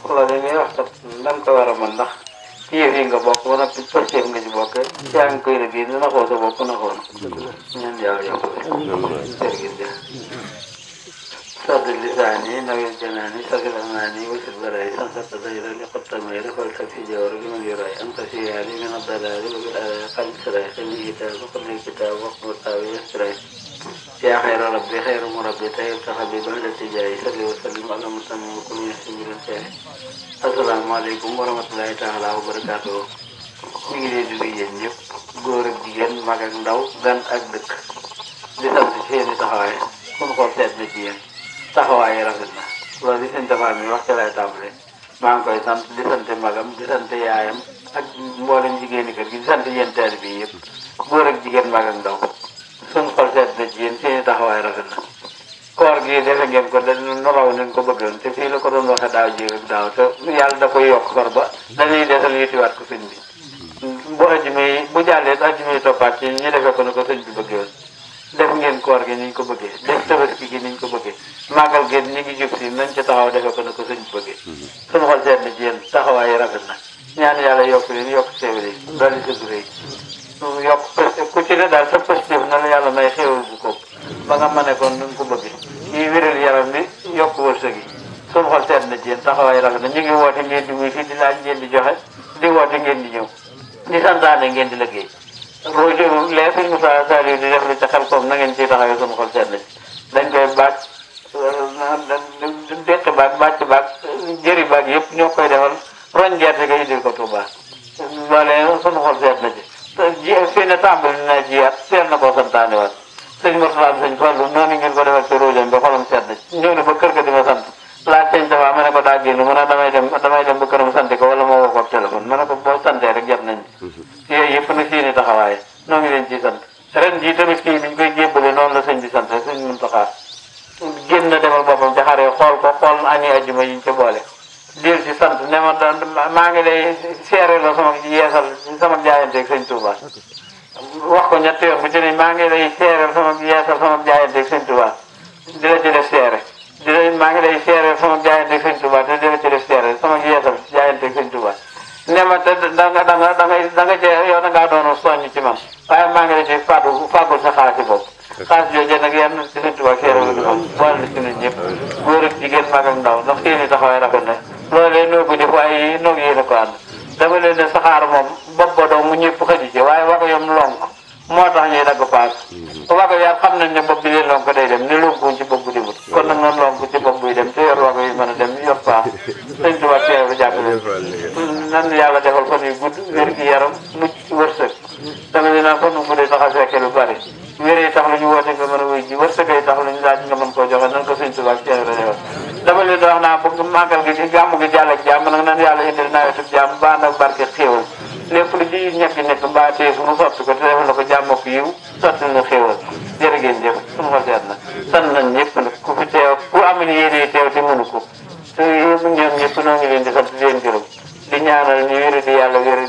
loolu li ngay wax kat nan ko war a mën ndax ci yëf yi nga bokk ba noppi pëstéef nga ci bokk yaa ngi koy liggéey dina xoo sa bopp na xoon ñaan yàlla yokk jërëjëf صد لساني نوي الجناني سكر أماني وسر براي سنسط ديرا لقد تمير فلتك في جورك من يراي أنت سيالي من الضلال وبالآية قلب سراي خلي كتاب وقل كتاب وقم الطاوي يسراي يا خير ربي خير مربي طيب تحبي بعد التجاي صلي وسلم على مسلم وكل يحسن بالانتهاء السلام عليكم ورحمة الله تعالى وبركاته ñu ngi leen di nuyu yéen ñëpp góor ak jigéen mag ak ndaw gan ak dëkk di sant seeni taxawaay suñu xool seet na ci yéen taxawaay rafet na loolu li sëñ Tafa mi wax ci lay tàmbale maa ngi koy sant di sant magam di sant yaayam ak mboolem jigéeni kër gi di sant yéen taalibe bi yëpp góor ak jigéen mag ak ndaw suñu xol seet na ci yéen seeni taxawaay rafet na koor gi defe ngeen ko nu raw nañ ko bëggoon te fii la ko doon waxe daaw jéeg ak daaw te yàlla da koy yokk far ba dañuy desal yitiwaat ko sëñ bi bu ajjumee bu jàllee ajjumee toppaat ci ñu defee ko ne ko sëñ bi bëggee woon def ngeen koor gi ni ñu ko bëggee def tabaski gi ni ñu ko bëggee màggal gi ñu ngi jub si nañ ci taxaw defee ko ne ko sëñ bi bëggee suñu xol seet na ci yéen taxawaay yi rafet na ñaan yàlla yokk leen yokk séewale yi dolli sa durée yi yokk ku ci ne daal sa positif na la yàlla may xéewal bu ko ba nga mane ko nu ko bëggee yi wéral yaram bi yokk wërsëg yi suñu xol seet na ci yéen taxawaay yi rafet na ñu ngi woote ngeen di muy fii di laaj ngeen di joxe di woote ngeen di ñëw di santaane ngeen di liggéey rojo lee sëñ Moussa Saliou di def li ca xel koom na ngeen ciy taxawee suñu xol seet na ci dañ koy baag deq baag bàcc baag jëri baag yëpp ñoo koy defal roñ gerte ga indil ko Touba loolee suñu xol seet na ci fii ne tàmbali na jiyaat teel na koo santaane waat sëñ Mourtala sëñ Fallou noonu ngeen ko defal ci rojo bi xolam seet na ci ñëw ne ba kër ga di ma sant laaj sëñ Tafa ma ne ko daa génn mu ne damay dem ba këram sant ko wala ma woo ko téléphone ma ne ko boo santee rek jot nañ yooyu yëpp nag seeni taxawaay noo ngi leen ciy sant ren jii tamit kii niñ koy jébbale noonu la sëñ bi sant sëñ Muntaxa génn na demal boppam ca xare xool ko xool añi ajjuma yiñ ca boole dir si sant ne ma maa ngi lay seere la sama yeesal sama jaayanteeg sëñ Touba wax ko ñetti yoon bu ci ne maa ngi lay seereel sama yeesal sama jaayanteeg sëñ Touba di la ci def seere maa ngi lay seereel sama jaayanteeg sëñ Touba te di la ci def seere sama yeesal jaayanteeg sëñ Touba ne ma te da nga cee yow da ngaa doon soññ ci man waaye maa ngi la ci fàggul sa xaalis bopp xaalis jooju nag yan ci sëñ Touba seere la moom boole na ci ñun ñëpp góor ak jigéen mag ak ndaw ndax seeni taxawaay rafet na loolee noo ko def waaye noog yéen a ko ànd dama leen ne saxaar moom bopp ba doom mu ñëpp xëji ci waaye wax yom lonk moo tax ñuy dagg paas wax yaa xam nañ ne bopp bi leen lonk day dem ni lonkuñ ci bopp bu demut kon nag noonu lonk ci bopp buy dem te yor wax yi mën a dem yor paas sëñ Tuubaa seere ba jàppale nan yàlla defal fan yu gudd wér gi yaram mucc wërsëg dama leen naan fan mu guddee tax a fekke lu bari wér yi tax lu ñu woote nga mën a wuy ji wërsëg yi tax lu ñu laaj nga mën koo joxe nan ko sëñ Tuubaa seere ba defal dama leen di wax naa bëgg màggal gi ci gàmmu gi jàll ak jàmm nag nan yàlla indil nawetu jàmm ba nag barke xéewal lépp lu ji ñekk nekk mbaa tee fu mu sotti ko te defal na ko jàmm ak yiw sotti na xéewal jërë ngeen jëf suñu xol seet na sant nañ ñëpp nag ku fi teew ku am ni yéene teew te mënu ko te ñoom ñëpp noo ngi leen di sant di leen gërëm di ñaanal ñu wéru di yàlla wéru